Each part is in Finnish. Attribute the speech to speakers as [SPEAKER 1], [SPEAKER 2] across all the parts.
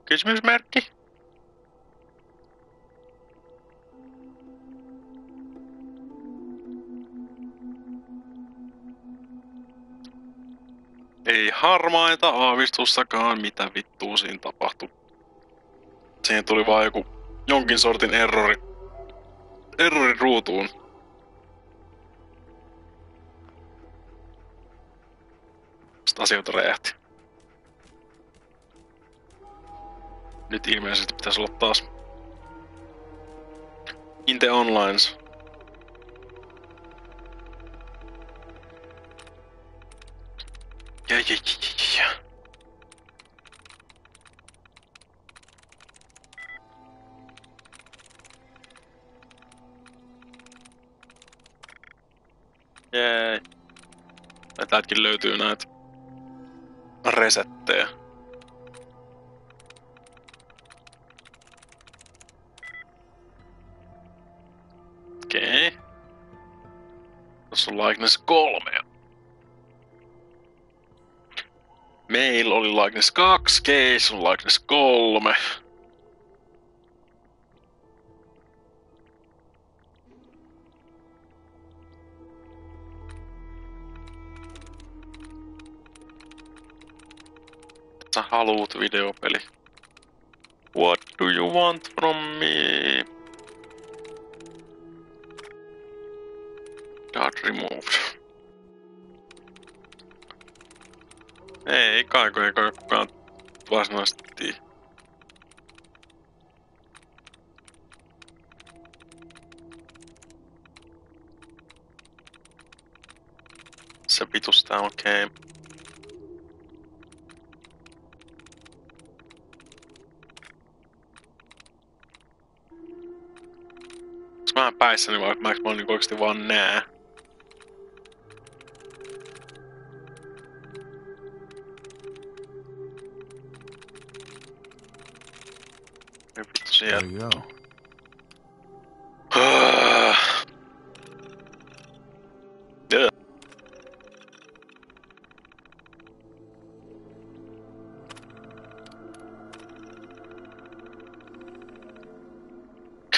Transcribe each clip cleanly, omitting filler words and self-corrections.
[SPEAKER 1] Kysymysmerkki? Ei harmaita aavistustakaan, mitä vittua siinä tapahtui. Siihen tuli vaan jonkin sortin errori ruutuun. Sitten asioita räjähti. Nyt ilmeisesti pitäisi olla taas Inte Onlines. Ja. Jee. Täältäkin löytyy näitä resettejä. Okei. Tossa on likeness 3. Meillä oli likeness 2, Case on likeness 3. Sä haluut videopeli. What do you want from me? Got removed. Ei kai kukaan varsinaisesti tiedä. Se vitus tää okei. Mä päissäni vai mä niinku oikeesti vaan nää. Ei vittu siellä.
[SPEAKER 2] There you go.
[SPEAKER 1] Yeah.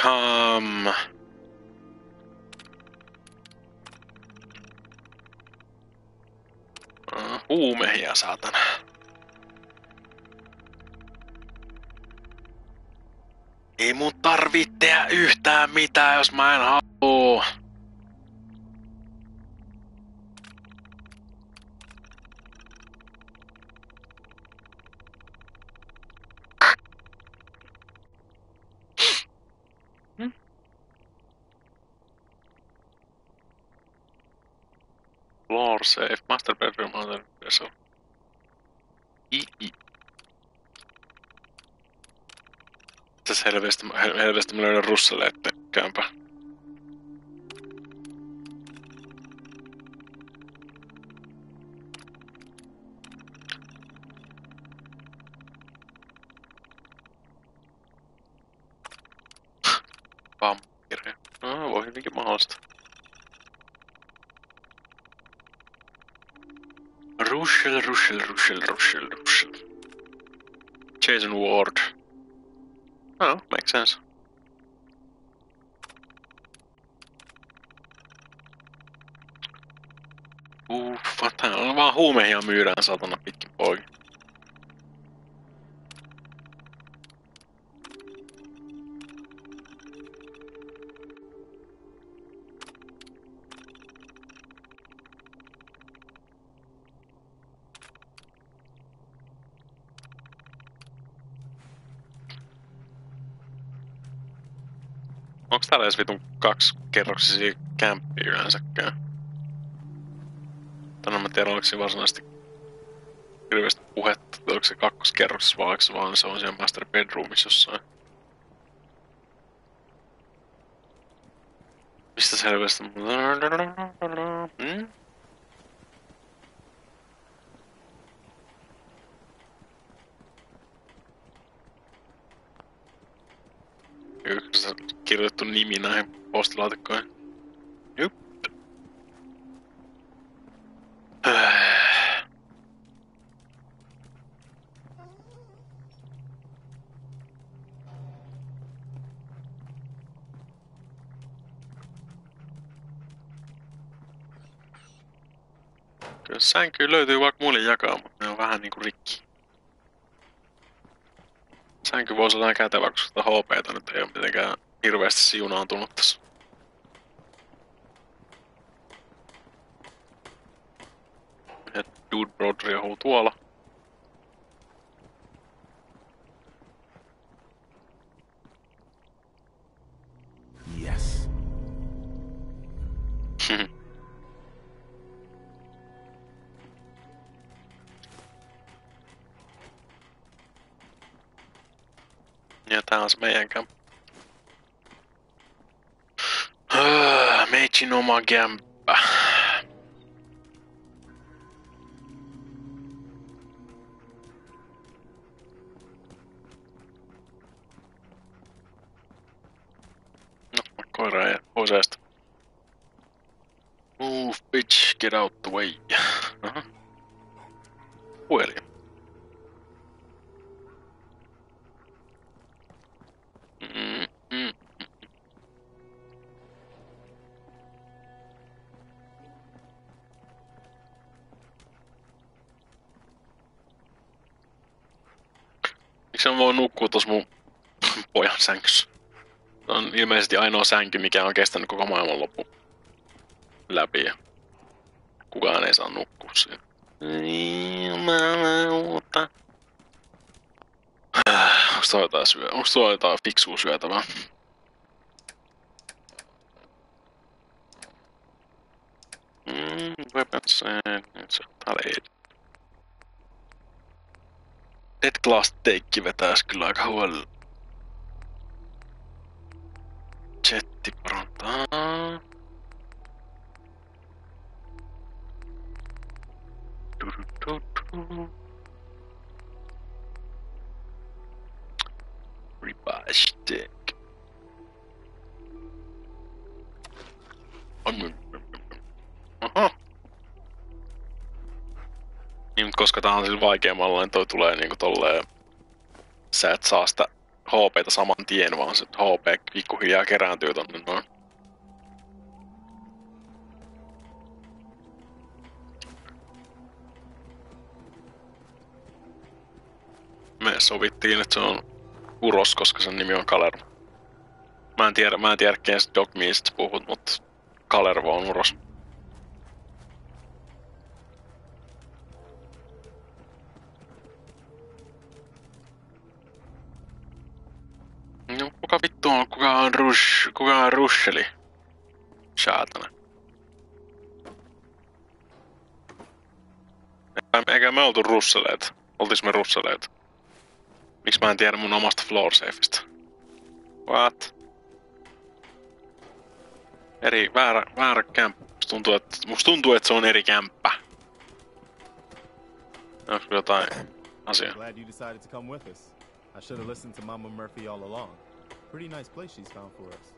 [SPEAKER 1] Come. Huumehia saatana. Ei mun tarvii tehdä yhtään mitään, jos mä en haluu. Floor safe, master bedroom, other vessel. Tässä helvestä mä löydän russeleette kämpä. Vampire. No, voi hyvinkin mahdollista. Russell. Jason Ward. Oh, makes sense. Täällä on vaan huumehia myydään satana pitkin poikin. Onks täällä edes vitun 2-kerroksisia kämppiä yleensäkään? Tänään mä tiedän, oliko se varsinaisesti hirveästi puhetta, oliko se 2-kerroksessa vai oliko se vaan se on siellä master bedroomissa jossain. Mistä selvästi? Yksi kirjoitettu nimi näihin postilaatikkoihin. Jup. Kyllä sänky löytyy vaikka muille jakaa, mutta ne on vähän niinku rikki. Sänky voisi olla kätevä, koska sitä HP:tä nyt ei ole mitenkään hirveästi siunaantunut tässä. Ja Dude Broad riehuu tuolla.
[SPEAKER 2] Yes.
[SPEAKER 1] Ja tää on se meidän kämppä. Meitsin oma kämppä. No, koira ei pois eestä. Move, bitch, get out the way. Aha. Puhelin. Miksi mä voin nukkua tossa mun pojan sänkyssä? Se on ilmeisesti ainoa sänky, mikä on kestänyt koko maailman loppu läpi. Ja kukaan ei saa nukkua siinä. Jumalauta. Onks tuo jotain fiksua syötävää? Weapons and taleet. Dead Glass Take vetäis kyllä aika huolella. Jetti parantaa. Ribeye stick. Aha. Niin, koska tää on sillä vaikeammalla, niin toi tulee niinku tolleen... Sä et saa sitä HP:tä saman tien, vaan se HP pikkuhiljaa kerääntyy tonne noin. Me sovittiin, että se on Uros, koska sen nimi on Kalervo. Mä en tiedä ken se Dog Meast puhut, mutta Kalervo on Uros. No, kuka vittu on? Kuka on Rusheli? Saatana. Eikä me oltu russeleet. Oltis me russeleet. Miksi mä en tiedä mun omasta floor safeista? What? Väärä kämppä. Musta tuntuu, että se on eri kämppä. Onko jotain asiaa?
[SPEAKER 2] Glad you decided to come with us. I should have listened to Mama Murphy all along. Pretty nice place she's found for us.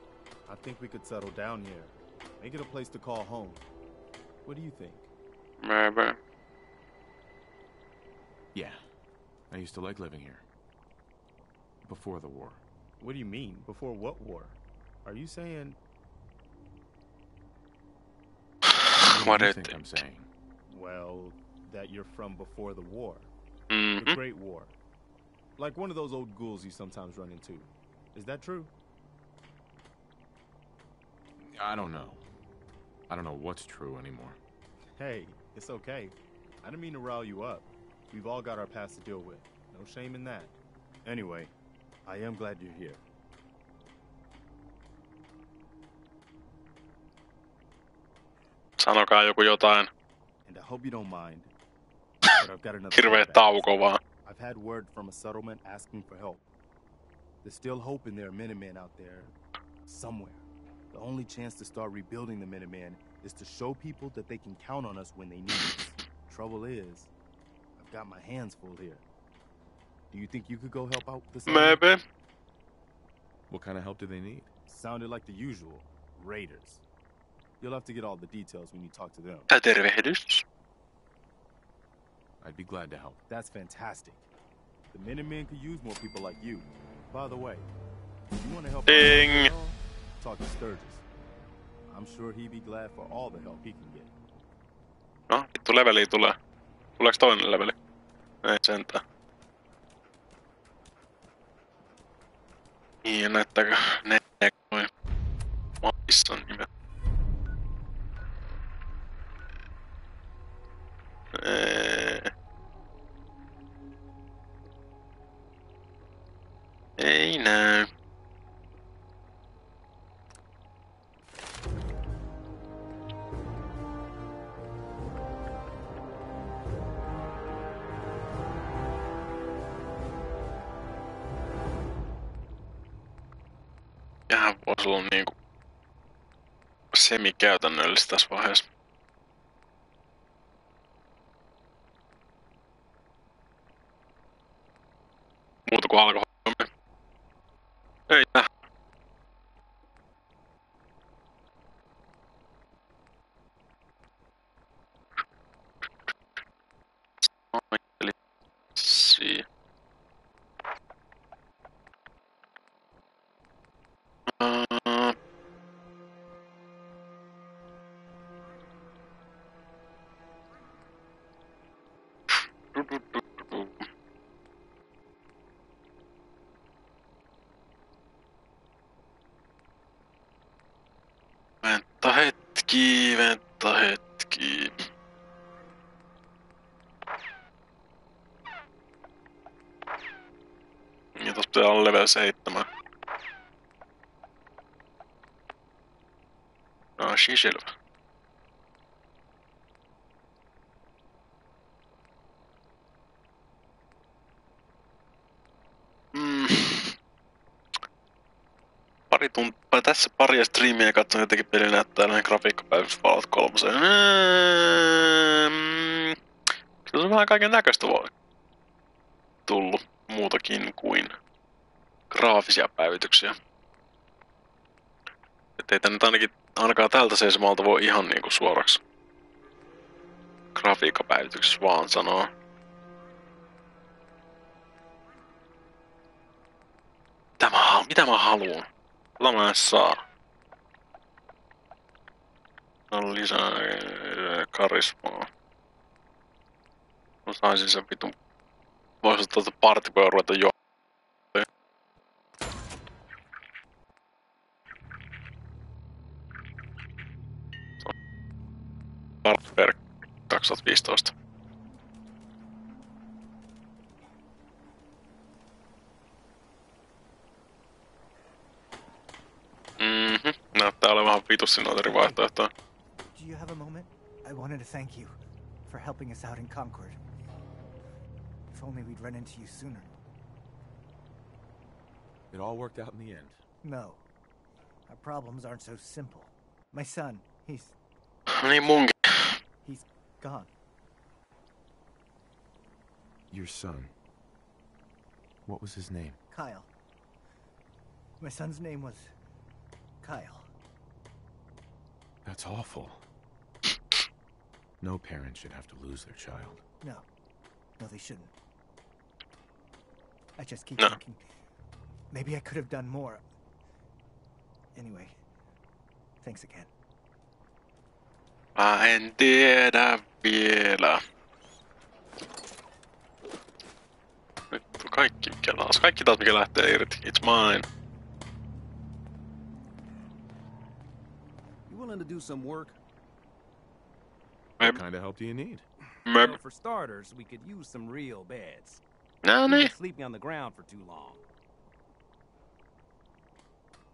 [SPEAKER 2] I think we could settle down here. Make it a place to call home. What do you think?
[SPEAKER 1] Maybe.
[SPEAKER 3] Yeah. I used to like living here. Before the war.
[SPEAKER 2] What do you mean? Before what war? Are you saying...
[SPEAKER 3] What do you think I'm saying?
[SPEAKER 2] Well, that you're from before the war.
[SPEAKER 1] Mm-hmm.
[SPEAKER 2] The Great War. Like one of those old ghouls you sometimes run into. Is that true?
[SPEAKER 3] I don't know. I don't know what's true anymore.
[SPEAKER 2] Hey, it's okay. I didn't mean to rile you up. We've all got our past to deal with. No shame in that. Anyway, I am glad you're here.
[SPEAKER 1] Sanokaa joku jotain.
[SPEAKER 2] And I hope you don't mind. But I've got another
[SPEAKER 1] Hirveä
[SPEAKER 2] feedback.
[SPEAKER 1] tauko vaan.
[SPEAKER 2] I've had word from a settlement asking for help. There's still hope in their Minutemen out there somewhere. The only chance to start rebuilding the Minutemen is to show people that they can count on us when they need us. Trouble is, I've got my hands full here. Do you think you could go help out the settlement?
[SPEAKER 1] Maybe.
[SPEAKER 3] What kind of help do they need?
[SPEAKER 2] Sounded like the usual. Raiders. You'll have to get all the details when you talk to them.
[SPEAKER 1] Tervehdys.
[SPEAKER 3] I'd be glad to help.
[SPEAKER 2] That's fantastic. The Minutemen could use more people like you. By the way, if you want to help
[SPEAKER 1] Ding.
[SPEAKER 2] out, talk to Sturgis. I'm sure he'd be glad for all the help he can get.
[SPEAKER 1] No, vittu vittu leveli tulee? Tuleeks toinen leveli? Ei sentään. Niin, näyttääkö ne noin mapissa nimet? Ei näy. Tämähän voisi olla niinku semi-käytännöllistä tässä vaiheessa. Muuta kuin alkoholia. Ei nää. Eli siinä. Venta hetki, venta hetki. Ja tossa pitää olla level 7. Selvä. Tässä paria striimiä katson jotenkin peli näyttää näin grafiikkapäivyssä Fallout 3. Se on vähän kaiken näköistä voi tullut muutakin kuin graafisia päivityksiä. Ettei tää nyt ainakaan tältä seisomalta voi ihan niinku suoraksi grafiikkapäivityksessä vaan sanoa. Mitä mä haluun? Mitä mä en saa? On lisää karismaa. Mä saisin sen vitun. Voisi tuota partipoja ruveta jo. Partberg 2015. Näyttää olevan vitusti noita eri vaihtoehtoja.
[SPEAKER 4] Do you have a moment? I wanted to thank you for helping us out in Concord. If only we'd run into you sooner.
[SPEAKER 3] It all worked out in the end.
[SPEAKER 4] No. Our problems aren't so simple. My son, he's
[SPEAKER 1] Niin munkin.
[SPEAKER 4] gone.
[SPEAKER 3] Your son. What was his name?
[SPEAKER 4] Kyle. My son's name was Kyle.
[SPEAKER 3] That's awful. No parent should have to lose their child.
[SPEAKER 4] No. No, they shouldn't. I just keep
[SPEAKER 1] No.
[SPEAKER 4] thinking, maybe I could have done more. Anyway, thanks again.
[SPEAKER 1] Mä en tiedä vielä. Nyt kaikki mikä taas. Kaikki taas mikä lähtee irti. It's mine.
[SPEAKER 5] You willing to do some work?
[SPEAKER 3] What kind of help do you need?
[SPEAKER 5] Well, for starters, we could use some real beds.
[SPEAKER 1] No
[SPEAKER 5] You've
[SPEAKER 1] niin.
[SPEAKER 5] been sleeping on the ground for too long.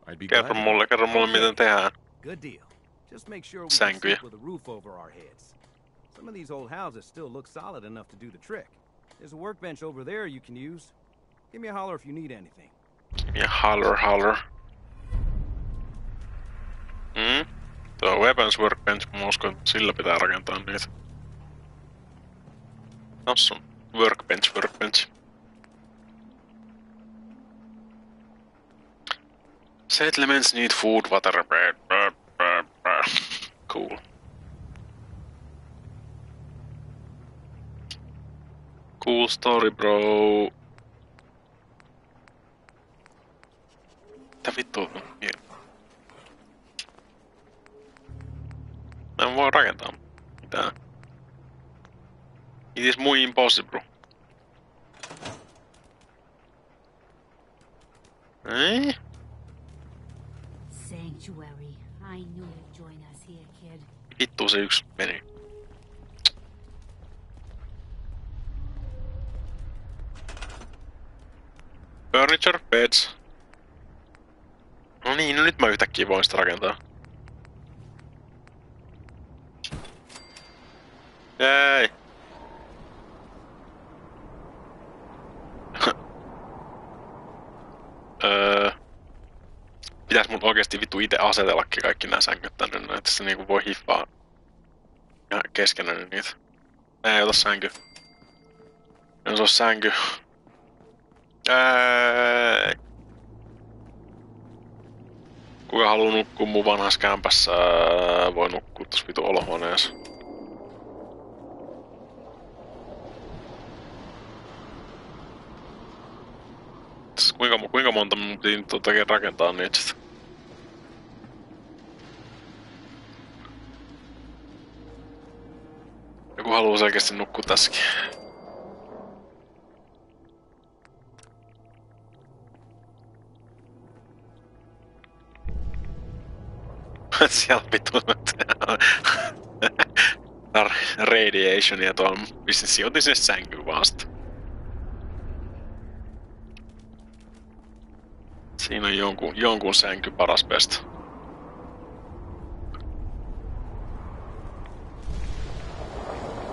[SPEAKER 3] I'd be
[SPEAKER 1] Kerro
[SPEAKER 3] glad.
[SPEAKER 1] mulle miten tehdään.
[SPEAKER 5] Good deal. Just make sure we can
[SPEAKER 1] Sänkyjä.
[SPEAKER 5] sleep with a roof over our heads. Some of these old houses still look solid enough to do the trick. There's a workbench over there you can use. Give me a holler if you need anything.
[SPEAKER 1] Ja holler. Tuo weapons workbench, mä uskon, että sillä pitää rakentaa niitä. Tossa on workbench. Settlements need food, water, bed. Cool. Cool story, bro. Mitä vittua? Mä en voi rakentaa mitään. It is muy impossible.
[SPEAKER 6] Sanctuary. I knew you'd join us here, kid.
[SPEAKER 1] Vittu se yksi meni. Furniture, beds. No niin, no nyt mä yhtäkkiä voin sitä rakentaa. Jäi. Pitäis mun oikeesti vittu ite asetellakin kaikki nää sängyt tänne, että se niinku voi hiffaa ja keskenään niitä. Ei ota sänky. Jos on sänky. Kuka haluu nukkua mun vanhassa kämpässä, voi nukkua tossa vitu olohuoneessa. Kuinka monta mun piti rakentaa niitä sit? Joku haluu selkeästi nukkua tässäkin. Siellä vittu radiationia tuolla. Pistin sijoitin sinne sänkyyn vasta. Siinä on jonkun sänky paras pestä.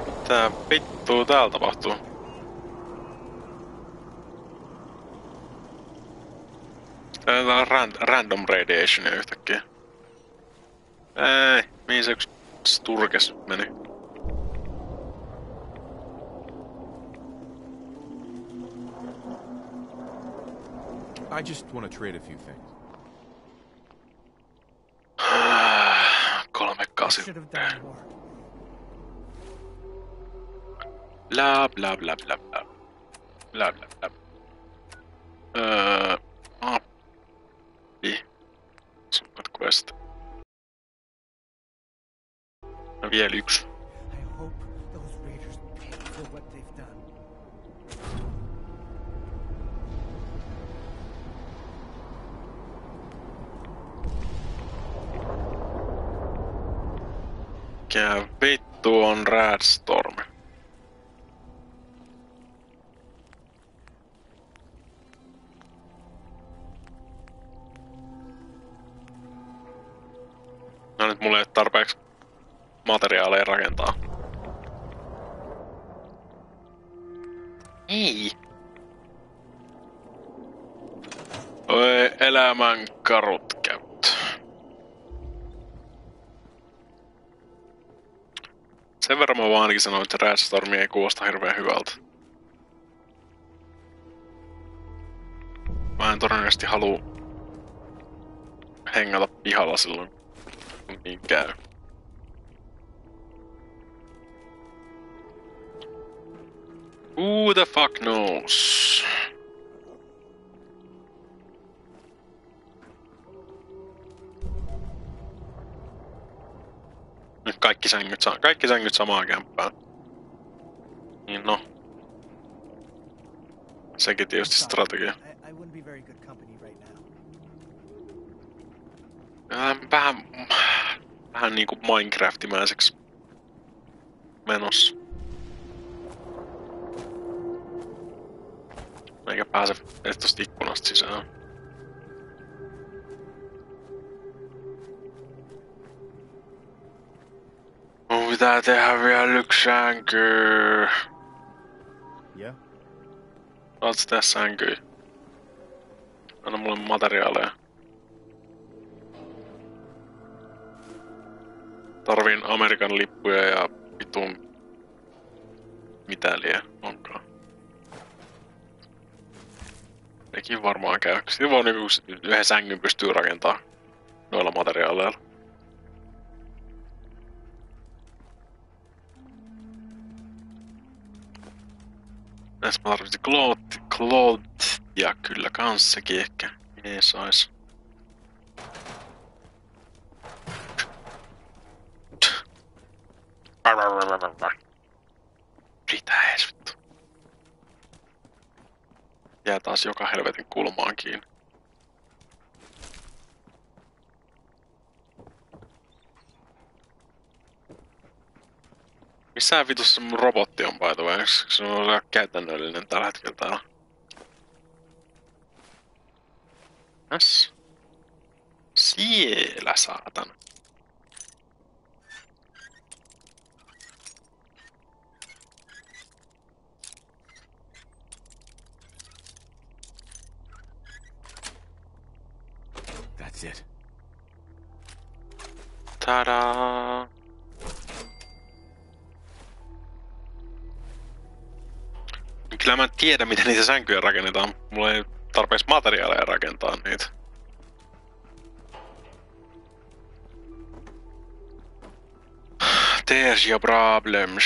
[SPEAKER 1] Mitä vittua täällä tapahtuu? Täällä on random radiationia yhtäkkiä. Ei, mihin se yksi sturkes meni?
[SPEAKER 3] I just want to trade a few things.
[SPEAKER 1] 38.
[SPEAKER 4] Should have done more.
[SPEAKER 1] Bla bla bla bla bla. Bla bla bla. Mappi. Summit quest. No vielä yksi.
[SPEAKER 4] I hope those raiders pay for what they've done.
[SPEAKER 1] Mikä vittu on Radstorm? No nyt mulla ei ole tarpeeksi materiaaleja rakentaa. Ei. Oi elämän karut käyttö. Sen verran mä vaan ainakin sanoin, että Radstorm ei kuulosta hirveän hyvältä. Mä en todennäköisesti halua hengata pihalla silloin, kun niin käy. Who the fuck knows? Nyt kaikki sängyt samaan kämppään. Niin no. Sekin tietysti strategia.
[SPEAKER 4] I wouldn't be very good company right now.
[SPEAKER 1] Vähän niinku Minecraftimäiseksi menossa. Eikä pääse edes tosta ikkunasta sisään. Mun pitää tehdä vielä yksi sänky.
[SPEAKER 2] Yeah?
[SPEAKER 1] Saat tehdä sänkyä? Anna mulle materiaaleja. Tarviin Amerikan lippuja ja vitun mitä liian onkaan. Nekin varmaan käy. Sitten voi niinku yhden sängyn pystyy rakentamaan noilla materiaaleilla. Näissä mä tarvitsin clothia kyllä kanssakin ehkä. Ei sais. Mitä ees vittu? Jää taas joka helvetin kulmaan kiinni. Missä vitussa mun robotti on by the way? Se on aika käytännöllinen tällä hetkellä täällä. Äs. Siellä saatan.
[SPEAKER 3] That's it.
[SPEAKER 1] Tadaa! Kyllä mä en tiedä, miten niitä sänkyjä rakennetaan. Mulla ei tarpeeksi materiaaleja rakentaa niitä. There's your problems.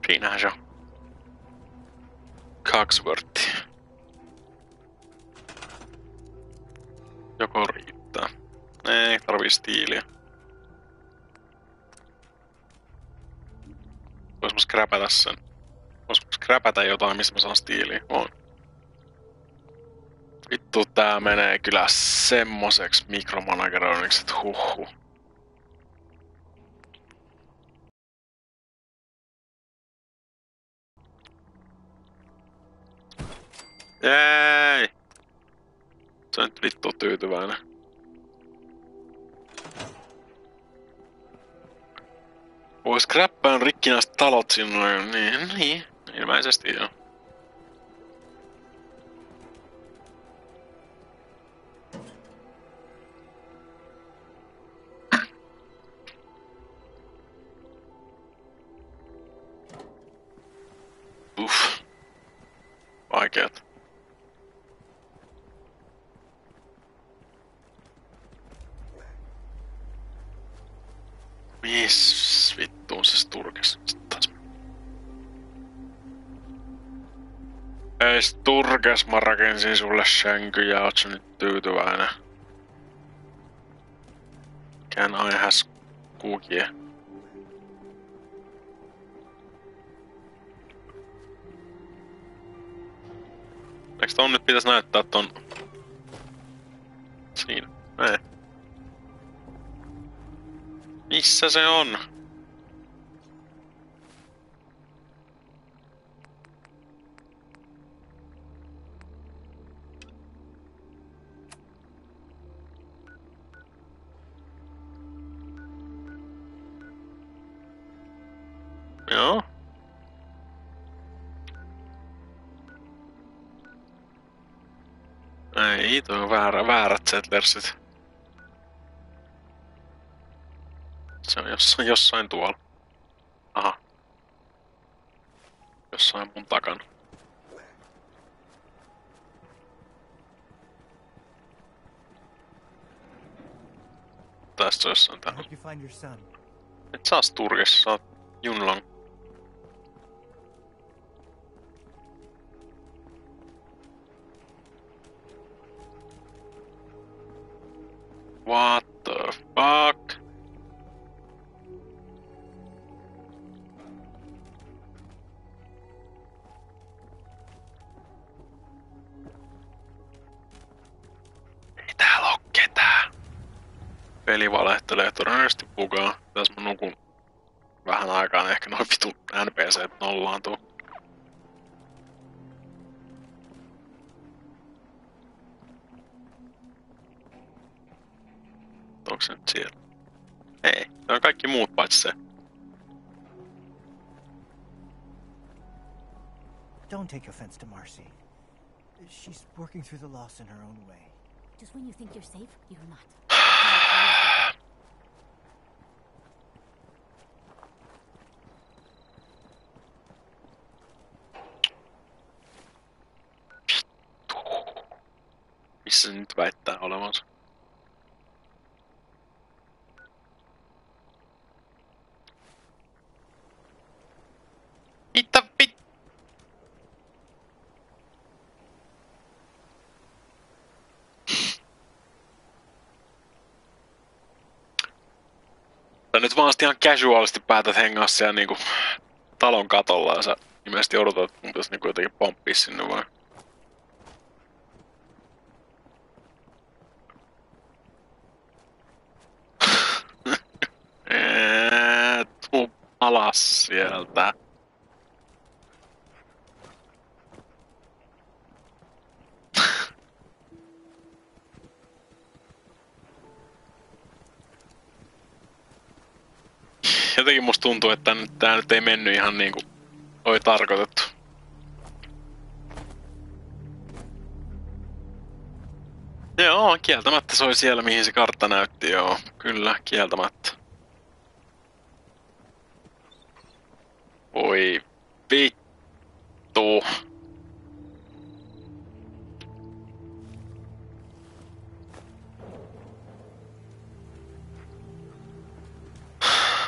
[SPEAKER 1] Siinähän se on. Cogsworth. Joko riittää. Ei tarvii stiiliä. Vois mä scräpätä sen. Vois mä scräpätä jotain, missä mä saan stiiliä. On. Vittu tää menee kyllä semmoseks mikromanageroinniksi, et huhhuh. Jei! Se on nyt vittu tyytyväinen. Vois scrappaan rikkinäiset talot sinne, niin, ilmeisesti joo. Uff. Vaikeat. Miss vittuun se Sturges taas. Ei Sturges, mä rakensin sulle sänkyjä, oot sä nyt tyytyväinen? Can I has cookie? Eiks ton nyt pitäis näyttää ton... Siinä. Ei. Missä se on? Joo. Ei, toi on väärät settlersit. Se on jossain tuolla. Aha. Jossain mun takana. Tästä jossain
[SPEAKER 4] I
[SPEAKER 1] täällä.
[SPEAKER 4] hope you find your son.
[SPEAKER 1] Et saa Sturges, sä oot Junlong. What the fuck? Ei täällä oo ketään. Peli valehtelee, todennäköisesti bugaa. Tässä mä nukun vähän aikaa, niin ehkä noin vitun NPC nollaantuu. Onko se nyt siellä? Ei, ne on kaikki muut paitsi se.
[SPEAKER 4] Don't take offense to Marcy. She's working through the loss in her own way.
[SPEAKER 6] Just when you think you're safe, you're not.
[SPEAKER 1] Missä se nyt väittää olevansa? Mitä nyt vaan ihan casualisti päätät hengaa siellä niinku talon katolla ja sä ilmeisesti odotat, että mun pitäisi niinku jotenkin pomppia sinne vai? Tuu alas sieltä. Jotenkin musta tuntuu, että tää nyt ei mennyt ihan niinku oli tarkoitettu. Joo, kieltämättä se oli siellä, mihin se kartta näytti, joo. Kyllä, kieltämättä. Oi vittu.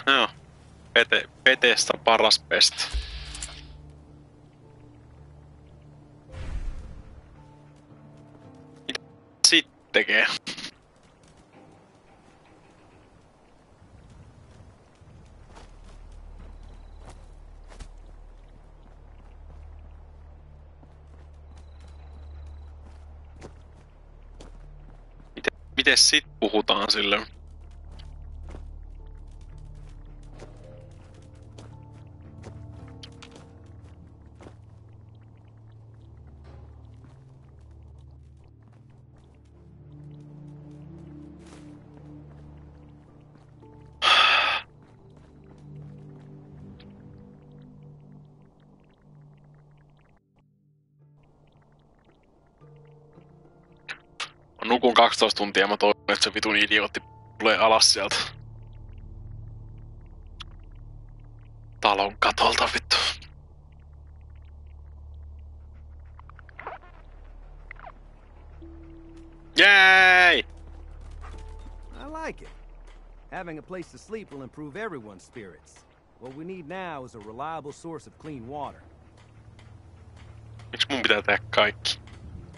[SPEAKER 1] Joo. Petestä paras pestä. Mitä sit tekee? Miten sit puhutaan sille? Nukun 12 tuntia ja mä toivon, että se vitun idiootti tulee alas sieltä. Talon katolta vittu. Yay!
[SPEAKER 5] I like it. Having a place to sleep will improve everyone's spirits. What we need now is a reliable source of clean water.
[SPEAKER 1] Miksi mun pitää tehdä kaikki?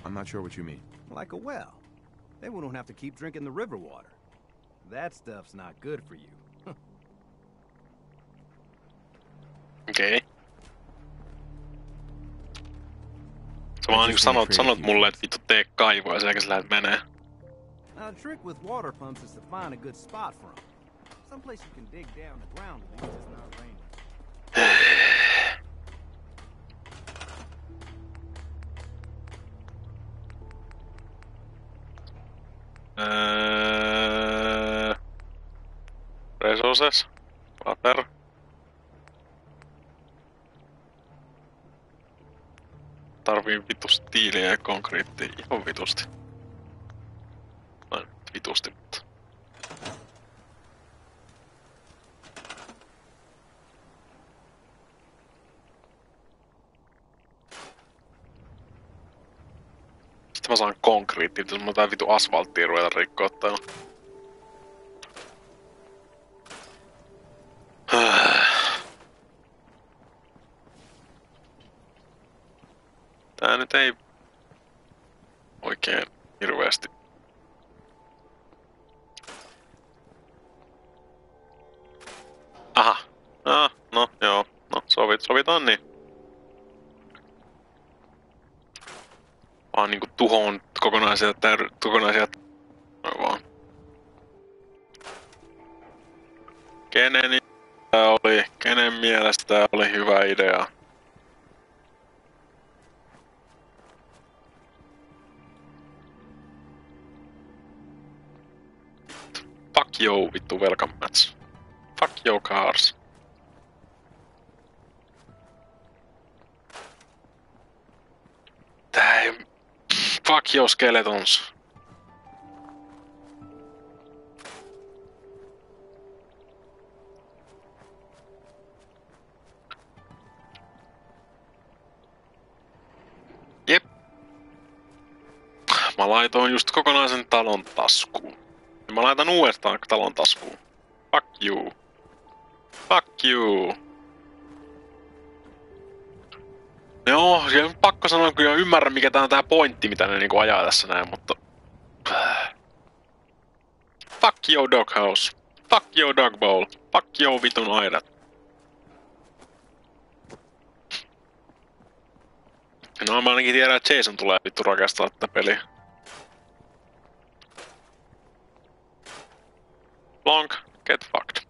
[SPEAKER 3] I'm not sure what you mean.
[SPEAKER 5] Like a well. Then we don't have to keep drinking the river water. That stuff's not good for you.
[SPEAKER 1] Okei. Okay. Sä vaan niinku sanot mulle, että vittu tee kaivoa ja sen jälkeen sä lähdet menee.
[SPEAKER 5] Now, the trick with water pumps is to find a good spot for them. Someplace you can dig down the ground when it's not raining.
[SPEAKER 1] Resources. Water. Tarvii vitusti tiiliä ja konkreettia. Ihan vitusti. Vitusti, mutta... Sitten mä saan konkreettia, jos mä tää vitu asfalttia ruveta rikkoa täällä. Tää nyt ei oikein hirveästi. Aha. No joo. No sovitaan niin. Vaan niinku tuhoon kokonaisia. Noin vaan. Kenen mielestä tää oli hyvä idea? Fuck you, vittu, welcome match. Fuck your cars. Tää ei... Fuck your skeletons. Jep. Mä laitoin just kokonaisen talon taskuun. Ja mä laitan uudestaan talon taskuun. Fuck you. Fuck you. Joo, ja pakko sanoa, kyllä ymmärrän mikä tää on tää pointti, mitä ne niinku ajaa tässä näin, mutta... Fuck you, doghouse. Fuck you, dog bowl. Fuck you, vitun aidat. No mä ainakin tiedän, että Jason tulee vittu rakastaa tätä peliä. Long, get fucked.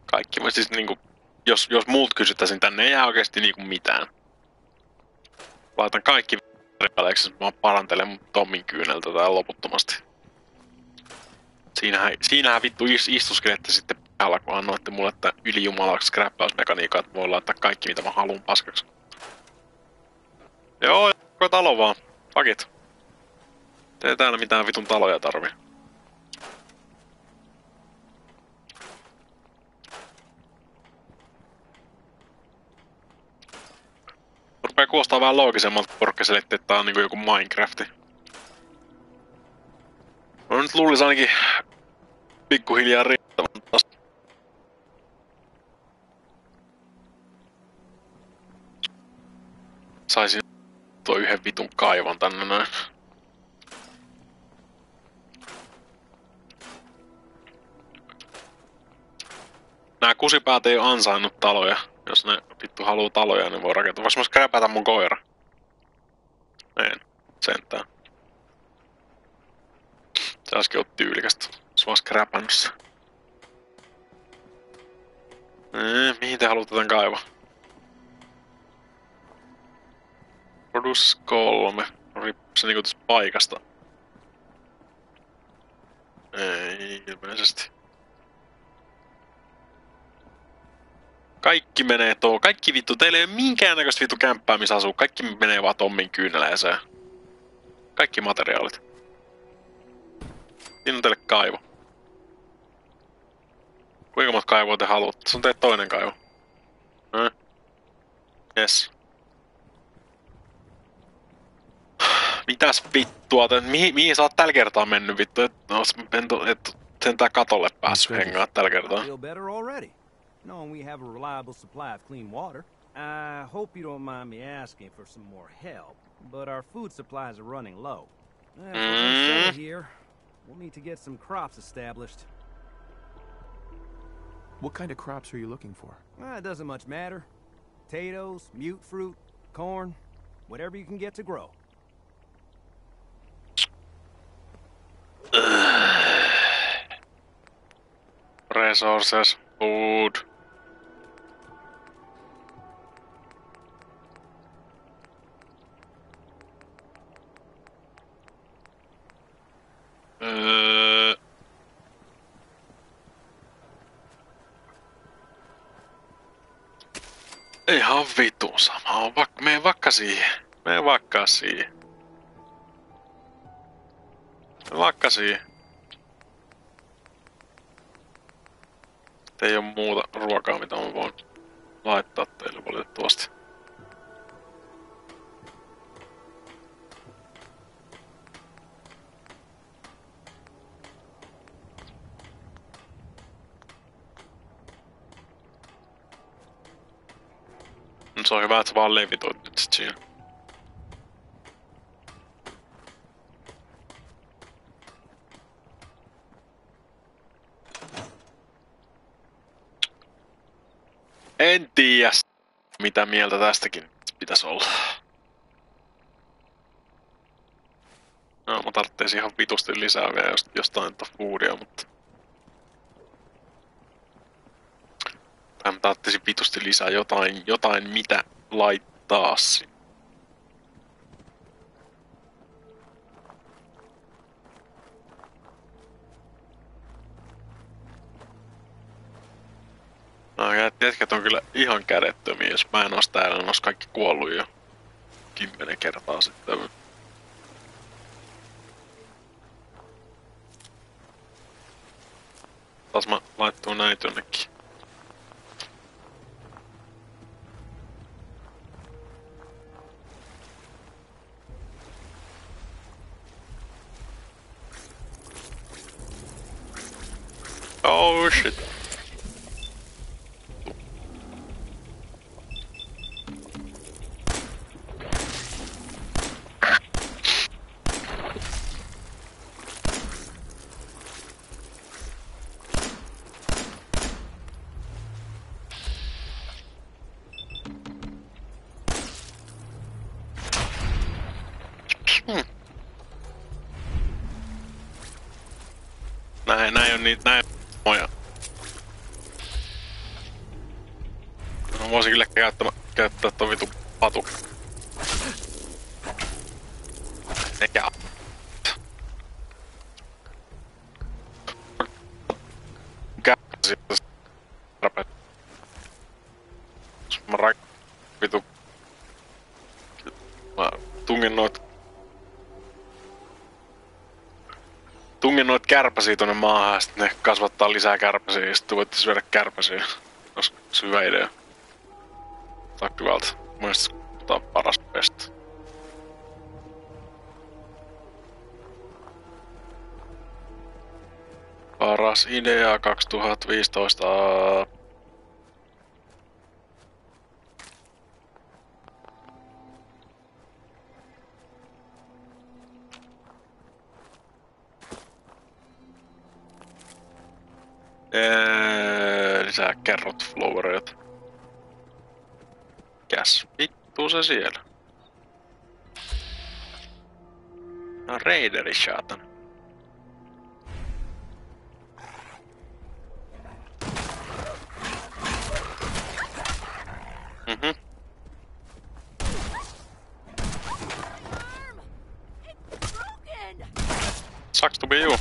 [SPEAKER 1] Kaikki mä siis niinku, jos multa kysyttäisiin tänne, ei jää oikeesti niinku mitään. Laitan kaikki v***aleeksi, mä parantelen mun Tommin kyyneltä tää loputtomasti. Siinähän vittu istuskelette sitten päällä, kun annoitte mulle tää ylijumalaksi scrappausmekaniikkaa, että voin laittaa kaikki mitä mä haluun paskaksi. Joo, koko talo vaan. Fuck it. Ei täällä mitään vitun taloja tarvii. Rupee kuulostaa vähän loogisemmalta, porukka selitti, että tää on niinku joku Minecrafti. No nyt luulis ainakin pikkuhiljaa riittävän taas. Saisin tuo yhden vitun kaivon tänne näin. Nää kusipäät ei oo ansainnut taloja. Jos ne vittu haluu taloja, niin voi rakentaa. Vois mä skräpätä mun koira? En. Sentään. Se olisikin ollut tyylikästä. Se vois skräpännyt se. Mihin te haluatte tän kaivaa? Produce 3. Riippuu se niinku tästä paikasta. Ei ilmeisesti. Kaikki menee kaikki vittu, teillä ei oo minkäännäköistä vittu kämppää missä asuu. Kaikki menee vaan Tommin kyyneleeseen. Kaikki materiaalit. Siinä on teille kaivo. Kuinka monta kaivoa te haluatte? Se on teille toinen kaivo. Yes. Mitäs vittua? Mihin sä oot tällä kertaa mennyt vittu? Et sentään katolle päässyt hengaa tällä kertaa.
[SPEAKER 5] Knowing we have a reliable supply of clean water. I hope you don't mind me asking for some more help, but our food supplies are running low. If we're gonna settle here, we'll need to get some crops established.
[SPEAKER 3] What kind of crops are you looking for?
[SPEAKER 5] It doesn't much matter. Potatoes, mute fruit, corn, whatever you can get to grow.
[SPEAKER 1] Resources, food. Ihan vitun sama. Mene vaikka siihen. Mene vaikka siihen. Vaikka siihen. Ei oo muuta ruokaa, mitä mä voin laittaa teille valitettavasti. Se on hyvä, että sä vaan levitoit nyt sit siinä. En tiedä, mitä mieltä tästäkin pitäisi olla. No, mä tarvitsin ihan vitusti lisää vielä jostain foodia, mutta... Tai mä tarvitsin vitusti lisää jotain mitä laittaa sinne. No, jätkät on kyllä ihan kädettömiä, jos mä en ois täällä, ne ois kaikki kuollut jo 10 kertaa sitten. Taas mä laittuun näitä jonnekin. Oh shit. Näin on niitä, näin moja. Mä voisin kyllä käyttää ton vitun patu. Eikä. Kärpäsi tästä tarpeet. Mä vitu. Mä tungin noit kärpäsiä tonne maahan ja sit ne kasvattaa lisää kärpäsiä ja sit voitte syödä kärpäsiä. Olis se hyvä idea. Tää on hyvältä. Mielestäni tää on paras best. Paras idea 2015. Lisää carrot flowereita. Käs vittu se siellä. No raideri shatan. Sucks to be you.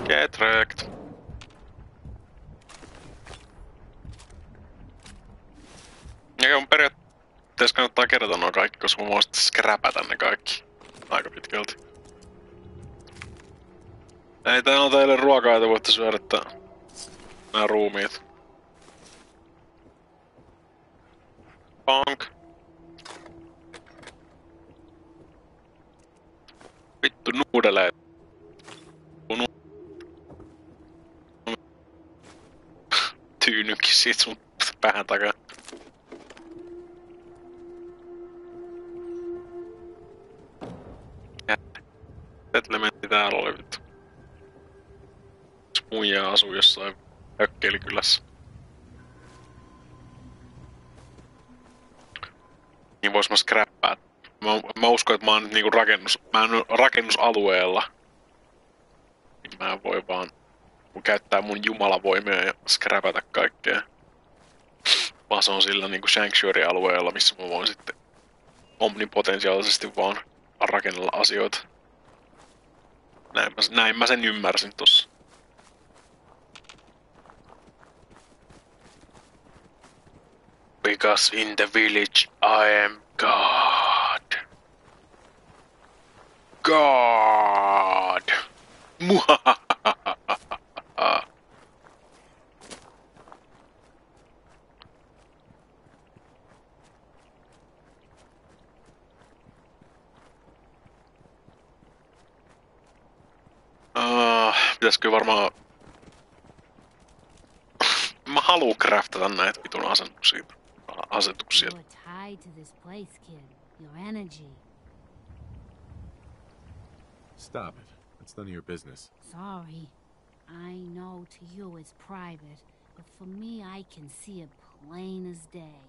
[SPEAKER 1] Get wrecked. Ja on periaatteessa kannattaa kerätä nuo kaikki, koska mä voin sitten skräpätä ne kaikki aika pitkälti. Ei tää on teille ruokaa, että voitte syödä nää ruumiit. Bonk. Vittu nuudeleet. Tyynykin siitä sun päähän takaa. Settlementti täällä oli vittu. Muijaa asuu jossain hökkelikylässä. Niin vois mä scrappaa. Mä uskon, että mä oon nyt niinku rakennusalueella. Niin mä voi vaan käyttää mun jumalavoimia ja scrapata kaikkea. Vaan se on sillä niinku Sanctuary-alueella, missä mä voin sitten omnipotentiaalisesti vaan rakennella asioita. Näin mä sen ymmärsin tossa. Because in the village I am God. God! Pitäisikö varmaan... Mä haluun craftata näitä vitun asetuksia.
[SPEAKER 6] You're tied to this place, kid. Your energy.
[SPEAKER 3] Stop it. That's none of your business.
[SPEAKER 6] Sorry. I know to you it's private, but for me I can see it plain as day.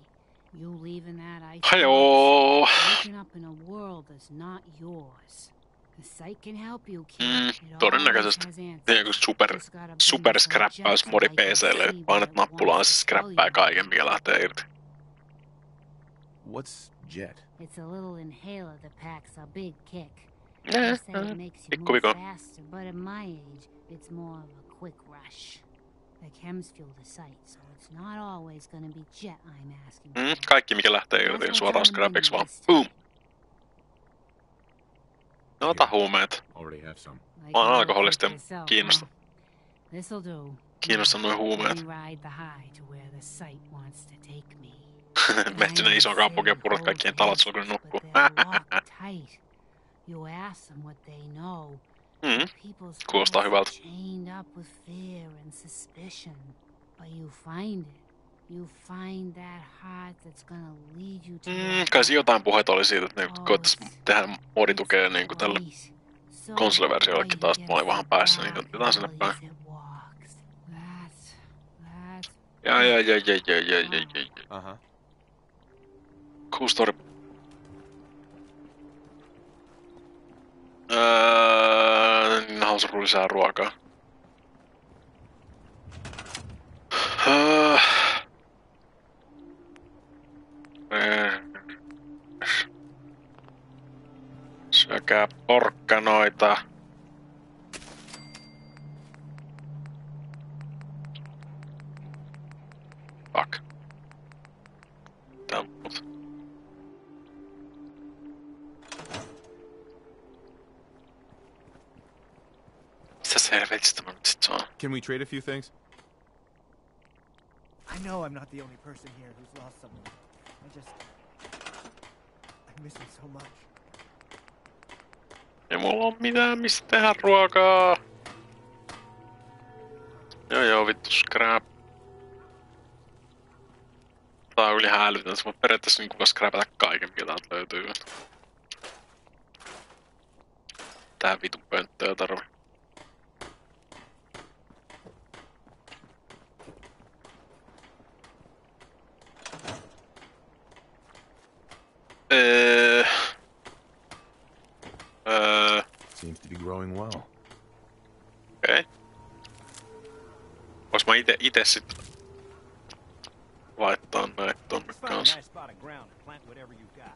[SPEAKER 6] You leaving that ice
[SPEAKER 1] Hello.
[SPEAKER 6] waking up in a world that's not yours. The site can help you, kid. It
[SPEAKER 1] Todennäköisesti
[SPEAKER 6] always has answers.
[SPEAKER 1] super scrappaus modi PC:lle, painat nappulaa, se scrappaa kaiken mikä lähtee irti.
[SPEAKER 3] What's Jet?
[SPEAKER 6] It's a little inhaler that packs a big kick.
[SPEAKER 1] Yeah,
[SPEAKER 6] They say it makes you
[SPEAKER 1] pikku
[SPEAKER 6] move
[SPEAKER 1] vika.
[SPEAKER 6] faster, but at my age, it's more of a quick rush. The chems fuel the site, so it's not always gonna be Jet I'm asking for.
[SPEAKER 1] Kaikki mikä lähtee irti on suoraan scrapiksi vaan. Boom! No ota huumeet.
[SPEAKER 3] Already have some.
[SPEAKER 6] Like
[SPEAKER 1] Mä oon
[SPEAKER 6] you
[SPEAKER 1] alkoholisti ja
[SPEAKER 6] look yourself,
[SPEAKER 1] kiinnosta.
[SPEAKER 6] huh? This'll do.
[SPEAKER 1] Kiinnostaa noi huumeet.
[SPEAKER 6] Let me ride the high to where the site wants to take me.
[SPEAKER 1] Menet sinne isoon kaupunkiin ja purrat kaikkien talot sulla kun ne nukkuu.
[SPEAKER 6] You ask them what they know. People's
[SPEAKER 1] Kuulostaa hyvältä.
[SPEAKER 6] chained up with fear and suspicion. But you find it. You find that heart that's gonna lead you to
[SPEAKER 1] Kai se jotain puheita oli siitä, että ne koittais tehdä moditukea niinku tällä konsoliversiollekin taas, mä olin vähän päässä, niin otetaan sinne päin. Ja.
[SPEAKER 3] Uh-huh.
[SPEAKER 1] Cool story. taas lisää ruokaa. Syökää porkkanoita. Fuck. Tää mut. Mistä selvetistä mä nyt sit saan?
[SPEAKER 3] Can we trade a few things?
[SPEAKER 4] I know I'm not the only person here who's lost someone. I miss him so much.
[SPEAKER 1] Ei mulla oo mitään mistä tehdä ruokaa. Joo vittu scrap. Tää on yli hälytön, että mä periaatteessa niinku vaan scrapata kaiken mikä täältä löytyy. Tää vitun pönttöä tarvii.
[SPEAKER 3] Seems to be growing well.
[SPEAKER 1] Okei. Vois mä ite sit laittaa näitä tonne
[SPEAKER 5] Just find a
[SPEAKER 1] kanssa.
[SPEAKER 5] nice spot of ground and plant whatever you've got.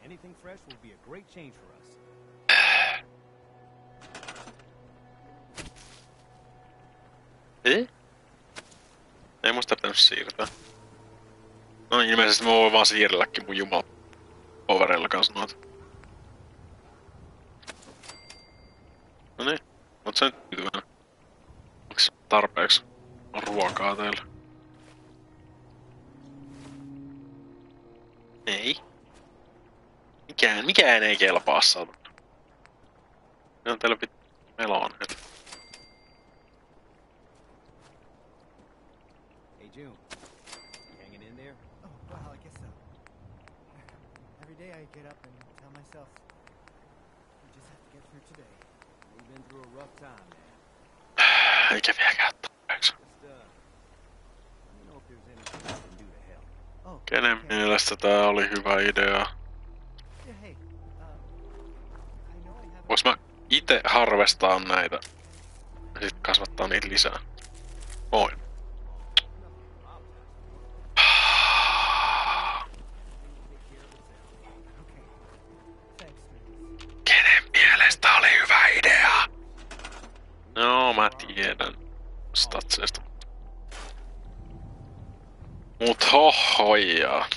[SPEAKER 5] Anything fresh will be a great change for us.
[SPEAKER 1] Ei musta pitänyt siirtää. No ilmeisesti mä voin vaan siirrelläkin mun jumala overilla kanssa noita. Noniin, oot sä nyt tyytyväinen? Onks tarpeeksi ruokaa teillä? Ei. Mikään ei kelpaa saatana. Ne on teillä meloneita.
[SPEAKER 5] Hey June, you hanging in there?
[SPEAKER 4] Oh, well, I guess so. Every day I get up and tell myself, we just have to get through today.
[SPEAKER 5] You've been through a rough time, man.
[SPEAKER 1] Eikä vieläkään tarpeeksi.
[SPEAKER 5] Just, let me know if there's anything I can do to help.
[SPEAKER 4] Oh,
[SPEAKER 1] Kenen
[SPEAKER 4] okay.
[SPEAKER 1] mielestä tää oli hyvä idea?
[SPEAKER 4] Yeah, hey, I know I have...
[SPEAKER 1] Vois mä ite harvestaa näitä ja sit kasvattaa niitä lisää? Voin.
[SPEAKER 4] Okay. Thanks for this.
[SPEAKER 1] Kenen mielestä oli hyvä idea? No, mä tiedän statseista. Mut hohojaa.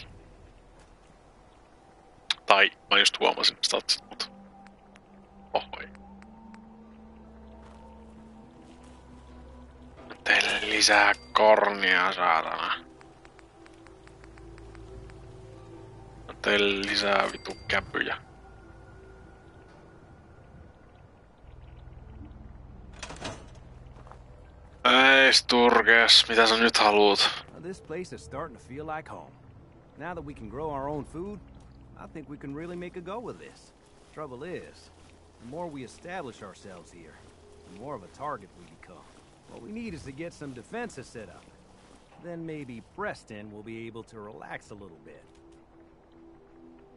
[SPEAKER 1] Tai mä just huomasin statsit, mut hohoi. Teille lisää kornia, saatana. Teille lisää vitu käpyjä. Ei Sturges, mitä sä nyt haluut?
[SPEAKER 5] This place is starting to feel like home. Now that we can grow our own food, I think we can really make a go with this. Trouble is, the more we establish ourselves here, the more of a target we become. What we need is to get some defenses set up. Then maybe Preston will be able to relax a little bit.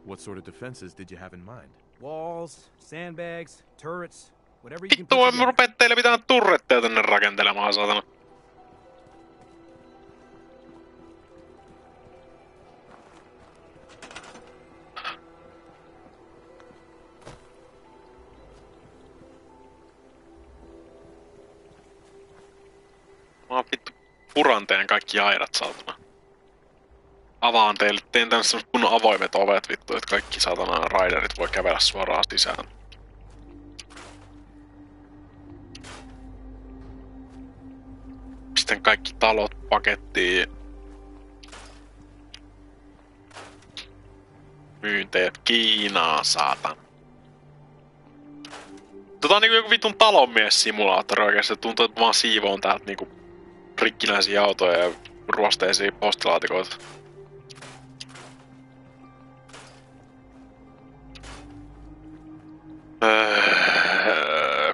[SPEAKER 3] What sort of defenses did you have in mind?
[SPEAKER 5] Walls, sandbags, turrets, whatever you can
[SPEAKER 1] Vittu,
[SPEAKER 5] put
[SPEAKER 1] en mä
[SPEAKER 5] together.
[SPEAKER 1] rupea teille mitään turretteja tänne rakentelemaan, saatana. Mä vittu puran teidän kaikki aidat, saatana. Avaan teille, teen tänne semmoset kunnon avoimet ovet vittu, että kaikki saatana raiderit voi kävellä suoraan sisään. Sitten kaikki talot pakettiin. Myyn teet Kiinaan, saatan. On niinku joku vitun talonmies-simulaattori oikeesti. Tuntuu, että mä vaan siivoon täältä niinku rikkinäisiä autoja ja ruosteisia postilaatikoita.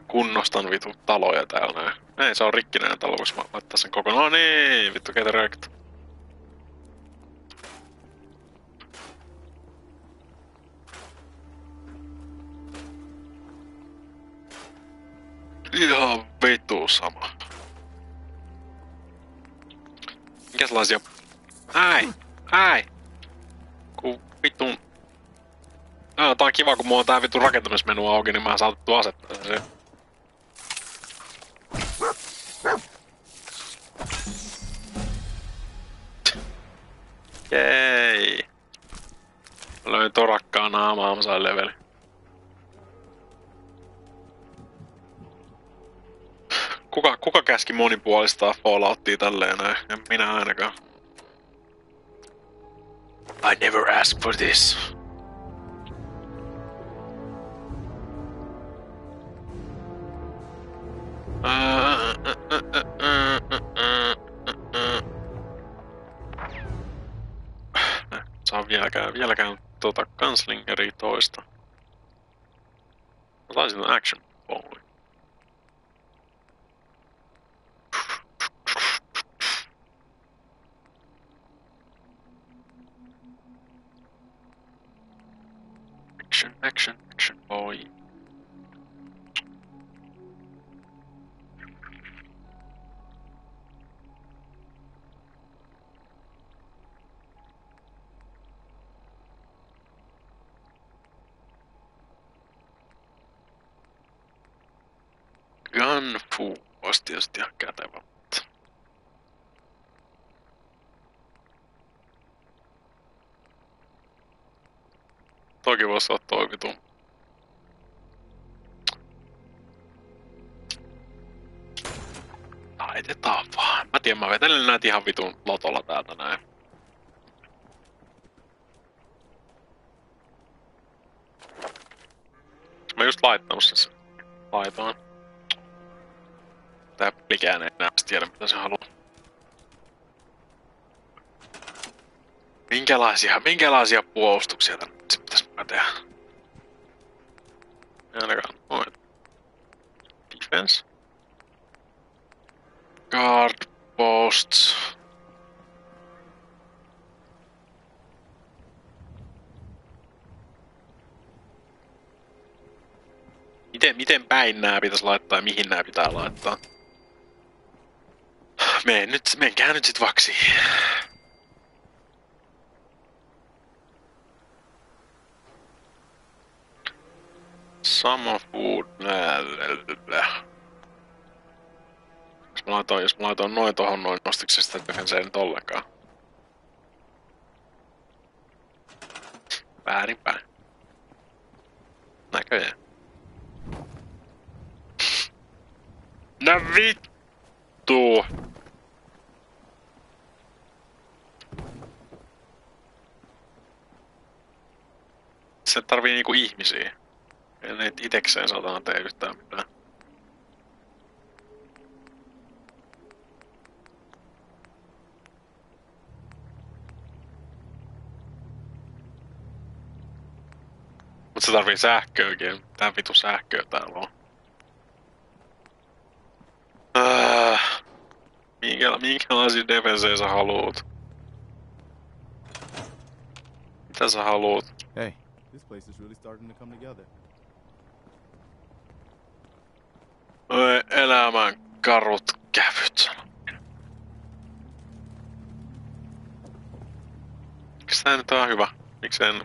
[SPEAKER 1] Kunnostan vitun taloja täällä näin. Ei, se on rikkinäinen talo, jos mä laittaa sen kokonaan. No niin, vittu keitä röökät. Ihan vitu sama. Minkälaisia... Ai! Ku vitun... tää on kiva, kun mulla on tää vitun rakentamismenu auki, niin mä saatettu asettaa sen. Jei! Mä löin torakkaa naamaa, mä sain leveli. Kuka käski monipuolistaa Falloutia tälleen näin? En minä ainakaan. I never asked for this. Saa vieläkään Gunslingeria toista. Mä taisin action bowling. Action boy. Gunfu olisi tietysti ihan kätevä, mutta... Toki voisi olla toi vitun. Laitetaan vaan. Mä tiedän, mä vetelen näitä ihan vitun lotolla täältä näin. Mä just laittamassa sen. Laitoin. Tää pelikään ei enää tiedä mitä se haluaa. Minkälaisia puolustuksia tänne sit pitäis mä tehdä? Ei ainakaan noin. Defense. Guard posts. Miten päin nää pitäis laittaa ja mihin nää pitää laittaa? Menkää nyt sit vaksi. Summer food. Jos mä laitoin noin tohon noin, nostiko se sitä defenseen nyt ollenkaan? Väärinpäin. Näköjään. No vittu! Se tarvii niinku ihmisiä. Ei ne itekseen saatana tee yhtään mitään. Mut se tarvii sähköäkin. Tää vitu sähköä täällä on. Minkälaisia defensejä sä haluut? Mitä sä haluut?
[SPEAKER 2] Hey, this place is really starting to come together.
[SPEAKER 1] Oi, elämän karut kävyt, sano. Miks tää nyt on hyvä?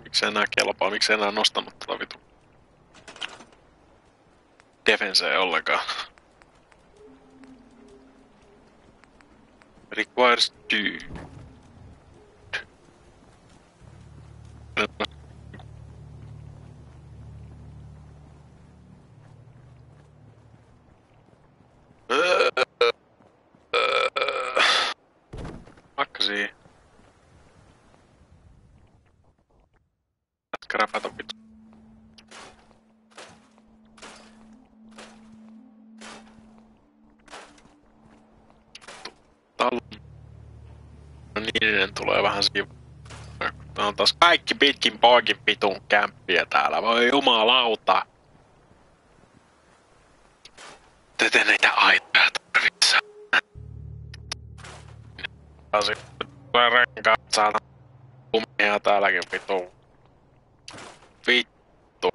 [SPEAKER 1] Miksei nää kelpaa? Miksei nää nostanut tätä vitu defenseä ollenkaan? Requires dude. Pakkasii. Räpätä vittu. No niiden tulee vähän siinä. Tää on taas kaikki pitkin poikin pitun kämppiä täällä. Voi jumalauta. Te niitä aitoja tarvitse. Tulee renkaat saada kumia täälläkin vitu. Vittu.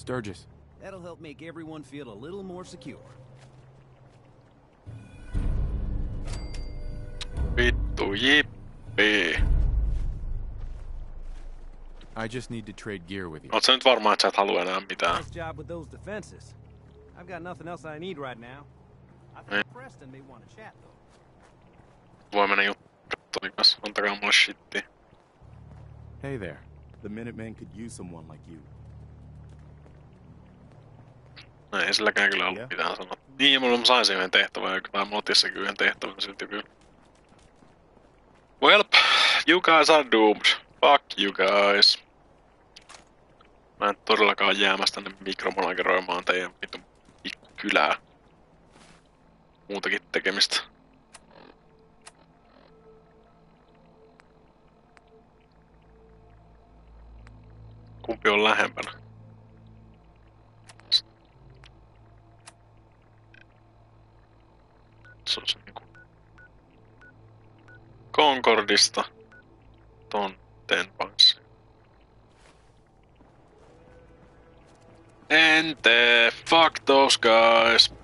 [SPEAKER 3] Sturgis.
[SPEAKER 5] That'll help make everyone feel a little more secure.
[SPEAKER 1] Vittu jippi.
[SPEAKER 3] I just need to trade gear with you.
[SPEAKER 1] Oot sä nyt varmaan, että sä et halua enää mitään?
[SPEAKER 5] Nice job with those defenses. I've got nothing else I need right now. I think Preston may want to chat though.
[SPEAKER 1] Voi mennä juttuun kanssa. Antakaa mulle shittiä.
[SPEAKER 3] Hey there.
[SPEAKER 2] The Minutemen could use someone like you.
[SPEAKER 1] No ei silläkään kyllä ollut mitään sanoa. Niin, mulla saisin yhden tehtävän, tai mulla otissakin yhden tehtävän silti kyllä. Well, you guys are doomed. Fuck you guys. Mä en todellakaan jäämässä tänne mikromanageroimaan teidän vitun pikkukylää. Muutakin tekemistä. Kumpi on lähempänä? Se on se niinku Concordista tonteen panssi. Ente, fuck those guys.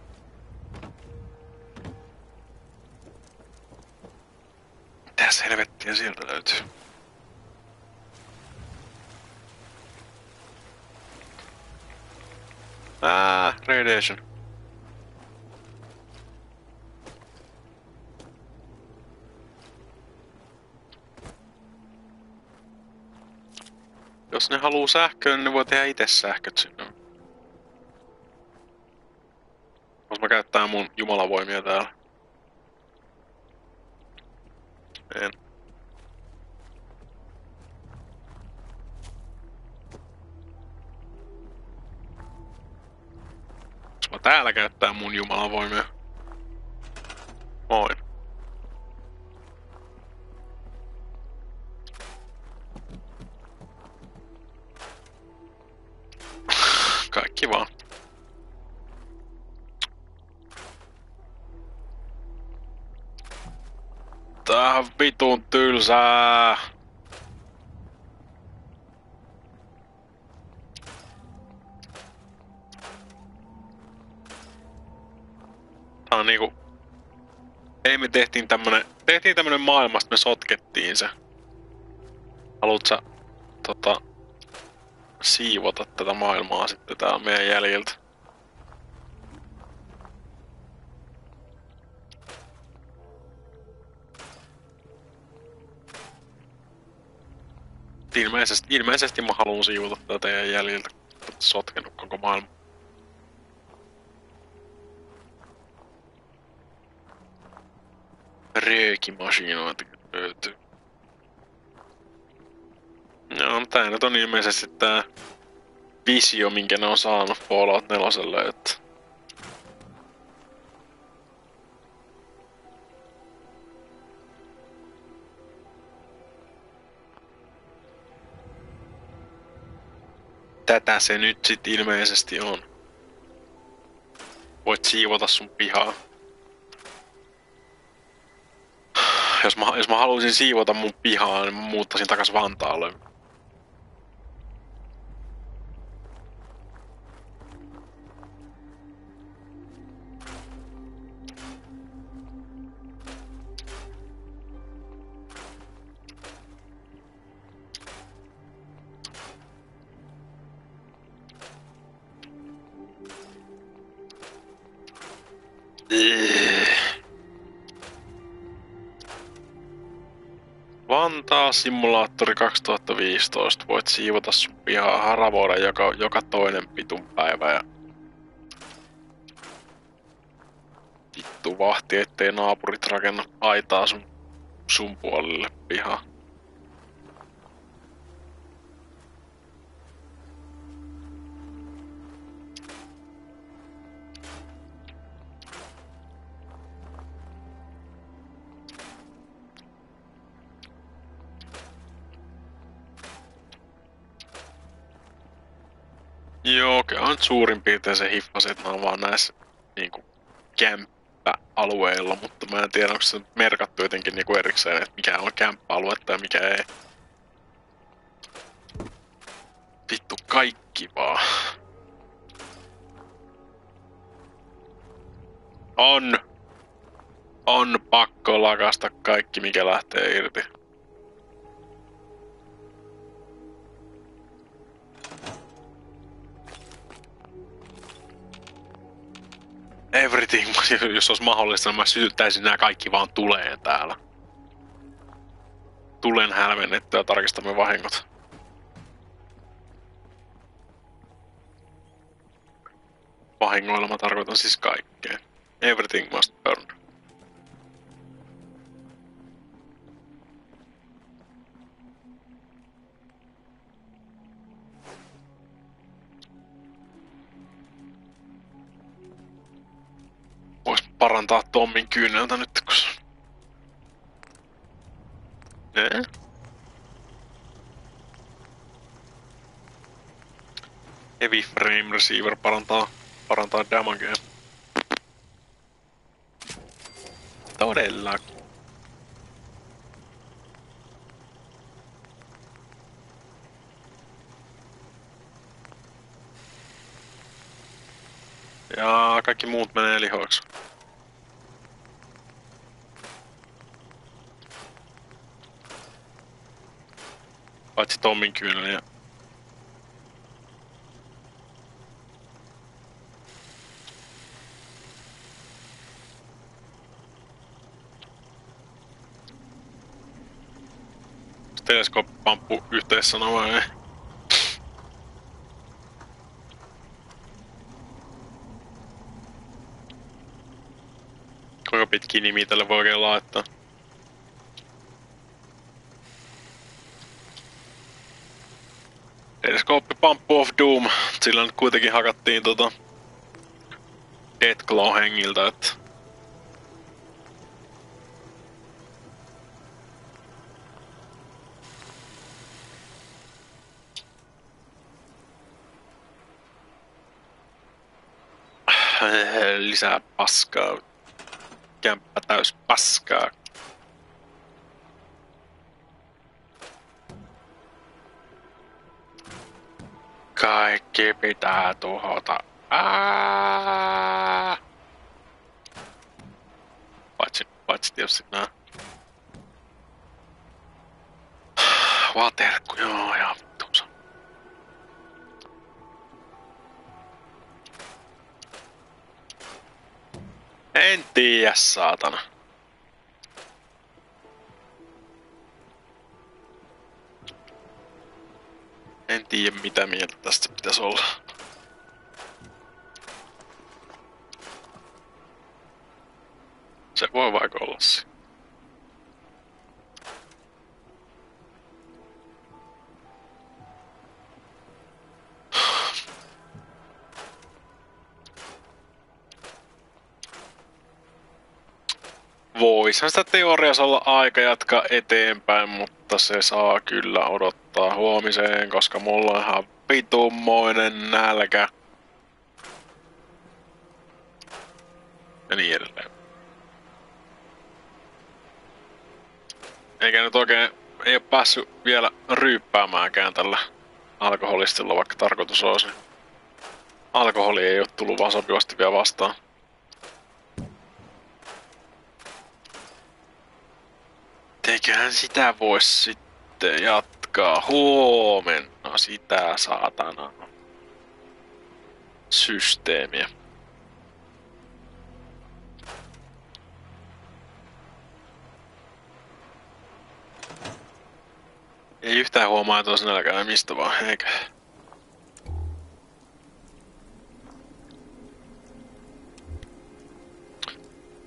[SPEAKER 1] Mitäs helvettiä sieltä löytyy? Radiation. Jos ne haluu sähköä, niin ne voi tehdä itse sähköt sinne. Vois mä käyttää mun jumalavoimia täällä. En. Jos mä täällä käyttää mun jumalavoimia. Moi. Kaikki vaan. Tää on vitun tylsää. Tää on niinku... Ei, me tehtiin tämmönen maailmasta, me sotkettiin se. Haluut sä siivota tätä maailmaa sitten täällä meidän jäljiltä? Ilmeisesti mä haluun siivota tätä teidän jäljiltä, kun sotkenut koko maailma. Röökimasinoita löytyy. No, tää nyt on ilmeisesti tää visio, minkä ne on saanut Fallout 4:lle, että... Tätä se nyt sit ilmeisesti on. Voit siivota sun pihaa. Jos mä haluaisin siivota mun pihaa, niin mä muuttaisin takas Vantaalle. Vantaa Simulaattori 2015. Voit siivota sun pihaa, haravoida joka toinen pitun päivä ja... Vittu vahti, ettei naapurit rakenna aitaa sun puolelle pihaa. Joo, kyllä nyt suurin piirtein se hiffasi, että on vaan näissä niinku kämppäalueilla, mutta mä en tiedä, onko se merkattu jotenkin niinku erikseen, että mikä on kämppäaluetta ja mikä ei. Vittu kaikki vaan. On pakko lakasta kaikki, mikä lähtee irti. Everything, jos olisi mahdollista, niin mä sytyttäisin nämä kaikki vaan tuleen täällä. Tulen hälvennettyä ja tarkistamme vahingot. Vahingoilla mä tarkoitan siis kaikkea. Everything must burn. Vois parantaa Tommin kyyneltä nyt, kun... Heavy Frame Receiver parantaa damagea. Todella. Ja kaikki muut menee lihoiksi. Paitsi Tommin kyyneliä. Teleskooppipamppu yhteissana vai ei? Kuinka pitkiä nimiä tälle voi oikein laittaa? Teleskooppipamppu of Doom. Sillä nyt kuitenkin hakattiin Deathclaw hengiltä, että... Lisää paskaa. Kämppä täys paskaa. Kaikki pitää tuhota. Paitsi tietysti nää. Vaterkku, joo, ja vittuunsa. En tiedä, saatana. En tiedä, mitä mieltä tästä pitäisi olla. Se voi vaikka olla siinä. Voisihan sitä teoriassa olla aika jatkaa eteenpäin, mutta se saa kyllä odottaa huomiseen, koska mulla on ihan vitummoinen nälkä. Ja niin edelleen. Eikä nyt oikein, ei oo päässyt vielä ryyppäämäänkään tällä alkoholistilla, vaikka tarkoitus olisi. Alkoholi ei oo tullut vaan sopivasti vielä vastaan. Eiköhän sitä vois sitten jatkaa huomenna, sitä saatana systeemiä. Ei yhtään huomaa, että olisi nälkää mistä vaan, eikä.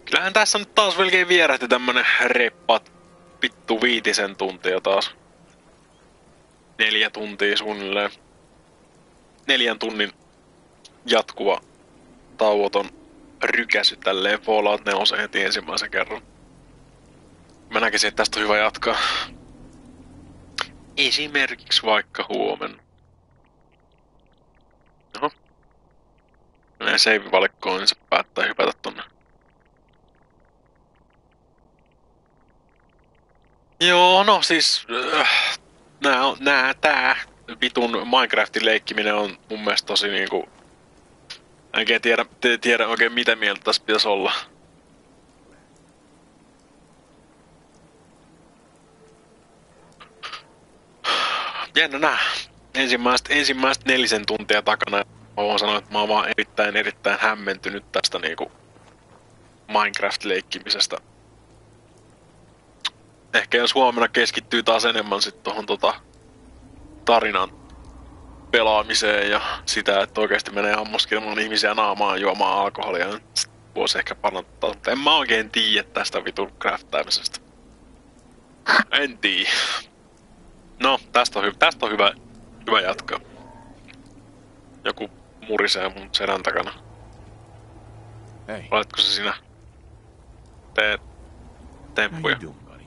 [SPEAKER 1] Kyllähän tässä nyt taas melkein vierähti tämmönen reppat vittu 5 tuntia taas. 4 tuntia suunnilleen. 4 tunnin jatkuva tauoton rykäsy tälleen Fallout 4 heti ensimmäisen kerran. Mä näkisin, että tästä on hyvä jatkaa. Esimerkiksi vaikka huomenna. Oho. Menee save-valikkoon, niin se päättää hypätä tonne. Joo, no siis... tää vitun Minecraftin leikkiminen on mun mielestä tosi niinku... Enkä tiedä oikein mitä mieltä tässä pitäisi olla. Jännä nää. Ensimmäistä 4 tuntia takana. Mä voin sanoa, että mä oon vaan erittäin hämmentynyt tästä niinku Minecraft-leikkimisestä. Ehkä jos huomenna keskittyy taas enemmän sit tohon tarinan pelaamiseen ja sitä, että oikeesti menee hammaskilmaan ihmisiä naamaan juomaan alkoholia, niin voisi ehkä parantaa. Mutta en mä oikein tiedä tästä vitun craftaamisesta. En tiedä. No, tästä on hyvä jatkaa. Joku murisee mun selän takana.
[SPEAKER 3] Hey,
[SPEAKER 1] Oletko se sinä? Teet
[SPEAKER 3] how
[SPEAKER 1] temppuja.
[SPEAKER 3] you doing, buddy?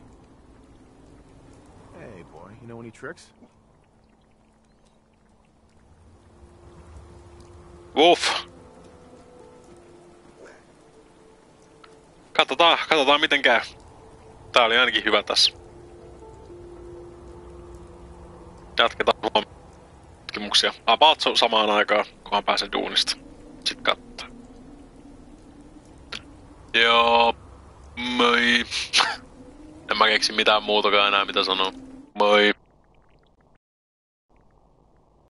[SPEAKER 3] Hey, boy, you know any tricks?
[SPEAKER 1] Wuff! Katsotaan miten käy. Tää oli ainakin hyvä tässä. Jatketaan huomenna tutkimuksia. About samaan aikaan, kunhan pääsen duunista. Sit kattoo. Joo, moi. En mä keksi mitään muutakaan enää mitä sanoa. Moi.